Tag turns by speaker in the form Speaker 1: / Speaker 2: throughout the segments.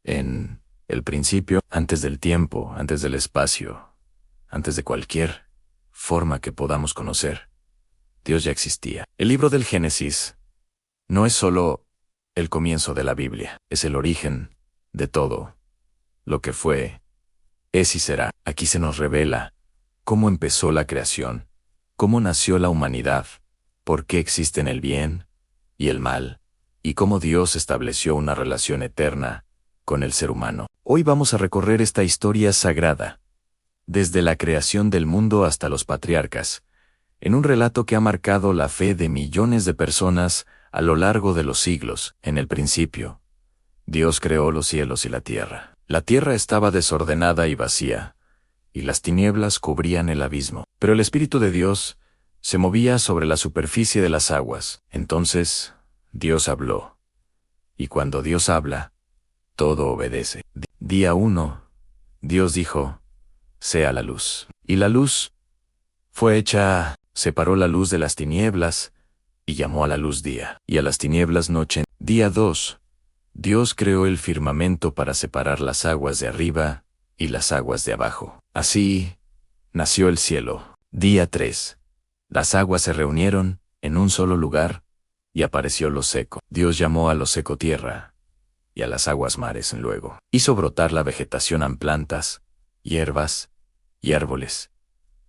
Speaker 1: En el principio, antes del tiempo, antes del espacio, antes de cualquier forma que podamos conocer, Dios ya existía. El libro del Génesis no es solo el comienzo de la Biblia, es el origen de todo lo que fue, es y será. Aquí se nos revela cómo empezó la creación, cómo nació la humanidad, por qué existen el bien y el mal, y cómo Dios estableció una relación eterna con el ser humano. Hoy vamos a recorrer esta historia sagrada, desde la creación del mundo hasta los patriarcas, en un relato que ha marcado la fe de millones de personas a lo largo de los siglos. En el principio, Dios creó los cielos y la tierra. La tierra estaba desordenada y vacía, y las tinieblas cubrían el abismo. Pero el Espíritu de Dios se movía sobre la superficie de las aguas. Entonces, Dios habló. Y cuando Dios habla, todo obedece. Día 1, Dios dijo, sea la luz. Y la luz fue hecha, separó la luz de las tinieblas, y llamó a la luz día, y a las tinieblas noche. Día 2, Dios creó el firmamento para separar las aguas de arriba y las aguas de abajo. Así nació el cielo. Día 3, las aguas se reunieron en un solo lugar, y apareció lo seco. Dios llamó a lo seco tierra, y a las aguas mares luego. Hizo brotar la vegetación en plantas, hierbas y árboles,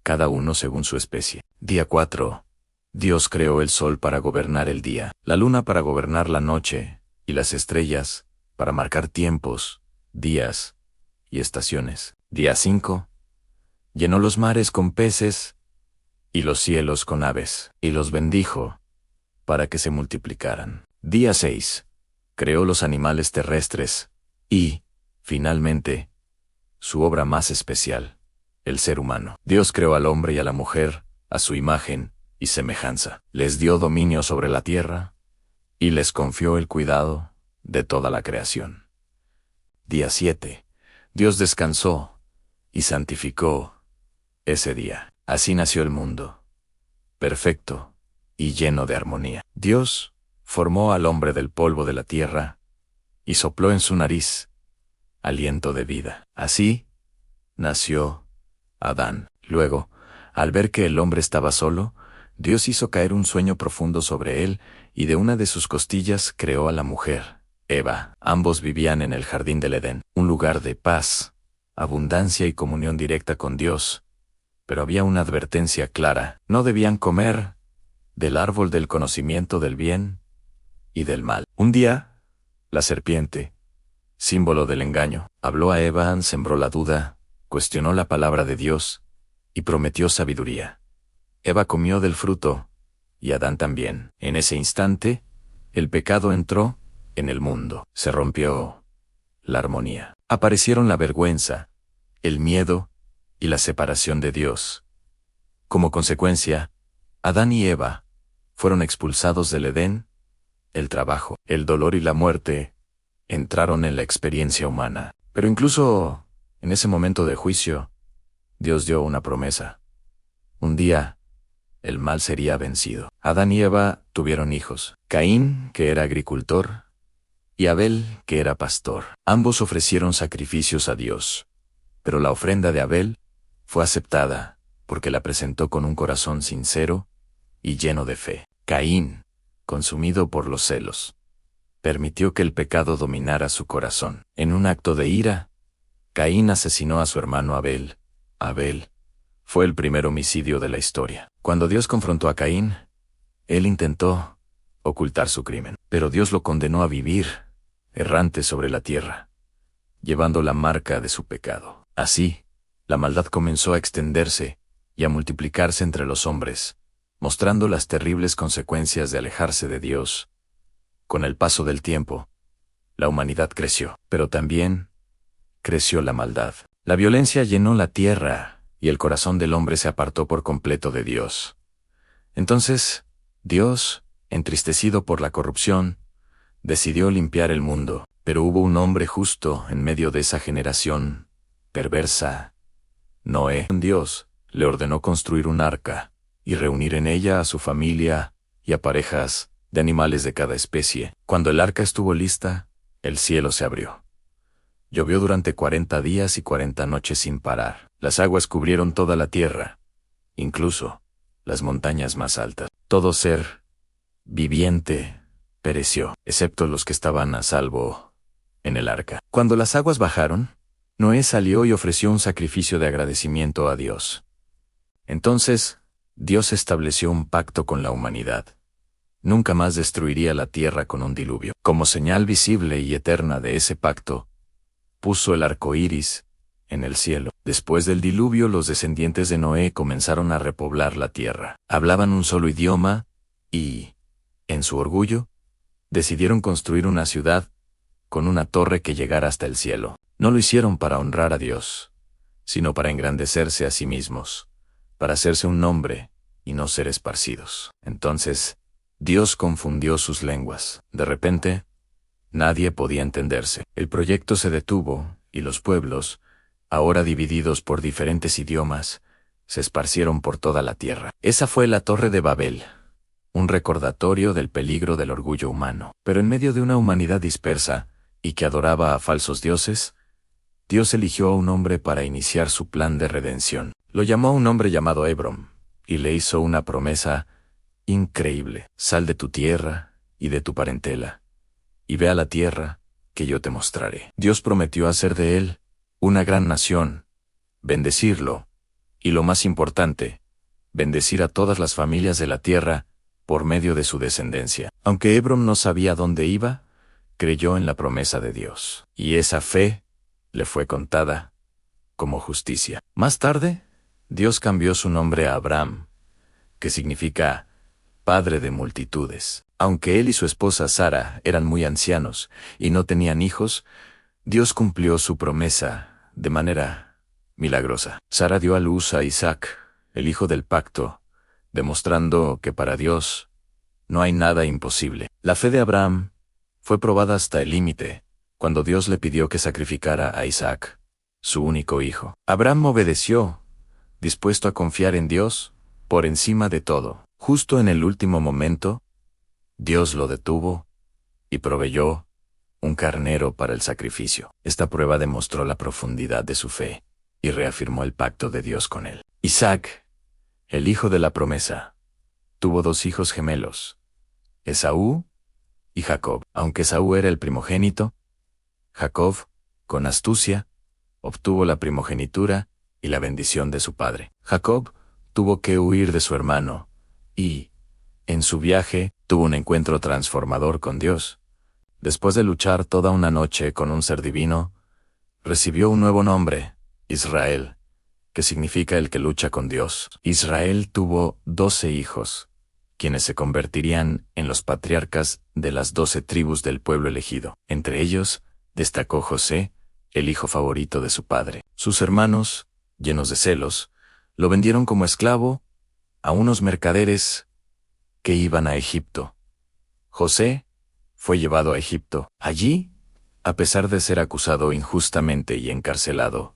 Speaker 1: cada uno según su especie. Día 4, Dios creó el sol para gobernar el día, la luna para gobernar la noche, y las estrellas para marcar tiempos, días y estaciones. Día 5, llenó los mares con peces y los cielos con aves, y los bendijo para que se multiplicaran. Día 6, creó los animales terrestres y, finalmente, su obra más especial, el ser humano. Dios creó al hombre y a la mujer a su imagen y semejanza. Les dio dominio sobre la tierra y les confió el cuidado de toda la creación. Día 7, Dios descansó y santificó ese día. Así nació el mundo, perfecto y lleno de armonía. Dios formó al hombre del polvo de la tierra y sopló en su nariz aliento de vida. Así nació Adán. Luego, al ver que el hombre estaba solo, Dios hizo caer un sueño profundo sobre él, y de una de sus costillas creó a la mujer, Eva. Ambos vivían en el jardín del Edén, un lugar de paz, abundancia y comunión directa con Dios. Pero había una advertencia clara: no debían comer del árbol del conocimiento del bien y del mal. Un día, la serpiente, símbolo del engaño, habló a Eva, sembró la duda, cuestionó la palabra de Dios y prometió sabiduría. Eva comió del fruto, y Adán también. En ese instante, el pecado entró en el mundo. Se rompió la armonía. Aparecieron la vergüenza, el miedo y la separación de Dios. Como consecuencia, Adán y Eva fueron expulsados del Edén. El trabajo, el dolor y la muerte entraron en la experiencia humana. Pero incluso en ese momento de juicio, Dios dio una promesa. Un día, el mal sería vencido. Adán y Eva tuvieron hijos: Caín, que era agricultor, y Abel, que era pastor. Ambos ofrecieron sacrificios a Dios, pero la ofrenda de Abel fue aceptada porque la presentó con un corazón sincero y lleno de fe. Caín, consumido por los celos, permitió que el pecado dominara su corazón. En un acto de ira, Caín asesinó a su hermano Abel. Abel fue el primer homicidio de la historia. Cuando Dios confrontó a Caín, él intentó ocultar su crimen, pero Dios lo condenó a vivir errante sobre la tierra, llevando la marca de su pecado. Así, la maldad comenzó a extenderse y a multiplicarse entre los hombres, mostrando las terribles consecuencias de alejarse de Dios. Con el paso del tiempo, la humanidad creció, pero también creció la maldad. La violencia llenó la tierra, y el corazón del hombre se apartó por completo de Dios. Entonces, Dios, entristecido por la corrupción, decidió limpiar el mundo, pero hubo un hombre justo en medio de esa generación perversa. Noé. Dios le ordenó construir un arca y reunir en ella a su familia y a parejas de animales de cada especie. Cuando el arca estuvo lista, el cielo se abrió. Llovió durante 40 días y 40 noches sin parar. Las aguas cubrieron toda la tierra, incluso las montañas más altas. Todo ser viviente pereció, excepto los que estaban a salvo en el arca. Cuando las aguas bajaron, Noé salió y ofreció un sacrificio de agradecimiento a Dios. Entonces, Dios estableció un pacto con la humanidad. Nunca más destruiría la tierra con un diluvio. Como señal visible y eterna de ese pacto, puso el arco iris en el cielo. Después del diluvio, los descendientes de Noé comenzaron a repoblar la tierra. Hablaban un solo idioma y, en su orgullo, decidieron construir una ciudad con una torre que llegara hasta el cielo. No lo hicieron para honrar a Dios, sino para engrandecerse a sí mismos, para hacerse un nombre y no ser esparcidos. Entonces, Dios confundió sus lenguas. De repente, nadie podía entenderse. El proyecto se detuvo y los pueblos, ahora divididos por diferentes idiomas, se esparcieron por toda la tierra. Esa fue la Torre de Babel, un recordatorio del peligro del orgullo humano. Pero en medio de una humanidad dispersa y que adoraba a falsos dioses, Dios eligió a un hombre para iniciar su plan de redención. Lo llamó a un hombre llamado Abram, y le hizo una promesa increíble. Sal de tu tierra y de tu parentela, y ve a la tierra que yo te mostraré. Dios prometió hacer de él una gran nación, bendecirlo, y lo más importante, bendecir a todas las familias de la tierra por medio de su descendencia. Aunque Abram no sabía dónde iba, creyó en la promesa de Dios, y esa fe le fue contada como justicia. Más tarde, Dios cambió su nombre a Abraham, que significa padre de multitudes. Aunque él y su esposa Sara eran muy ancianos y no tenían hijos, Dios cumplió su promesa de manera milagrosa. Sara dio a luz a Isaac, el hijo del pacto, demostrando que para Dios no hay nada imposible. La fe de Abraham fue probada hasta el límite, cuando Dios le pidió que sacrificara a Isaac, su único hijo. Abraham obedeció, dispuesto a confiar en Dios por encima de todo. Justo en el último momento, Dios lo detuvo y proveyó un carnero para el sacrificio. Esta prueba demostró la profundidad de su fe y reafirmó el pacto de Dios con él. Isaac, el hijo de la promesa, tuvo 2 hijos gemelos, Esaú y Jacob. Aunque Esaú era el primogénito, Jacob, con astucia, obtuvo la primogenitura y la bendición de su padre. Jacob tuvo que huir de su hermano y, en su viaje, tuvo un encuentro transformador con Dios. Después de luchar toda una noche con un ser divino, recibió un nuevo nombre, Israel, que significa el que lucha con Dios. Israel tuvo 12 hijos, quienes se convertirían en los patriarcas de las 12 tribus del pueblo elegido. Entre ellos, destacó José, el hijo favorito de su padre. Sus hermanos, llenos de celos, lo vendieron como esclavo a unos mercaderes que iban a Egipto. José fue llevado a Egipto. Allí, a pesar de ser acusado injustamente y encarcelado,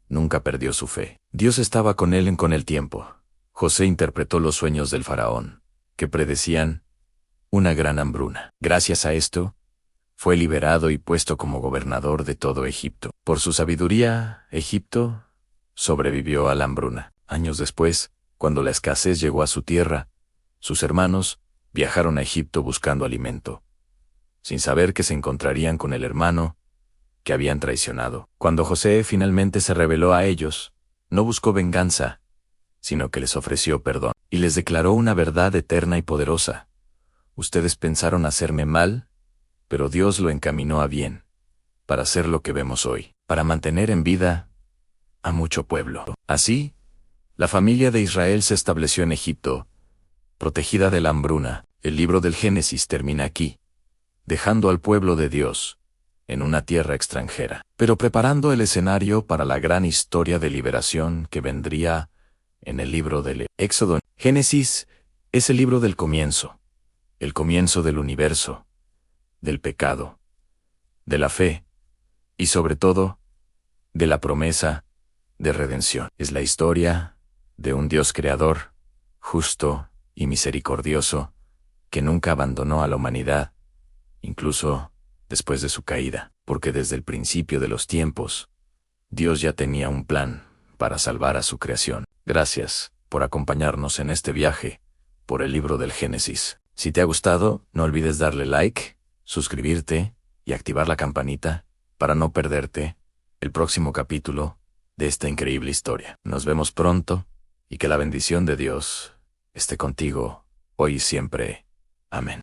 Speaker 1: nunca perdió su fe. Dios estaba con él con el tiempo. José interpretó los sueños del faraón, que predecían una gran hambruna. Gracias a esto, fue liberado y puesto como gobernador de todo Egipto. Por su sabiduría, Egipto sobrevivió a la hambruna. Años después, cuando la escasez llegó a su tierra, sus hermanos viajaron a Egipto buscando alimento, sin saber que se encontrarían con el hermano que habían traicionado. Cuando José finalmente se reveló a ellos, no buscó venganza, sino que les ofreció perdón, y les declaró una verdad eterna y poderosa. Ustedes pensaron hacerme mal, pero Dios lo encaminó a bien, para hacer lo que vemos hoy, para mantener en vida a mucho pueblo. Así, la familia de Israel se estableció en Egipto, protegida de la hambruna. El libro del Génesis termina aquí, dejando al pueblo de Dios en una tierra extranjera, pero preparando el escenario para la gran historia de liberación que vendría en el libro del Éxodo. Génesis es el libro del comienzo, el comienzo del universo, del pecado, de la fe y sobre todo, de la promesa de redención. Es la historia de un Dios creador, justo y misericordioso, que nunca abandonó a la humanidad, incluso después de su caída. porque desde el principio de los tiempos, Dios ya tenía un plan para salvar a su creación. Gracias por acompañarnos en este viaje por el libro del Génesis. Si te ha gustado, no olvides darle like, suscribirte y activar la campanita para no perderte el próximo capítulo de esta increíble historia. Nos vemos pronto y que la bendición de Dios esté contigo hoy y siempre. Amén.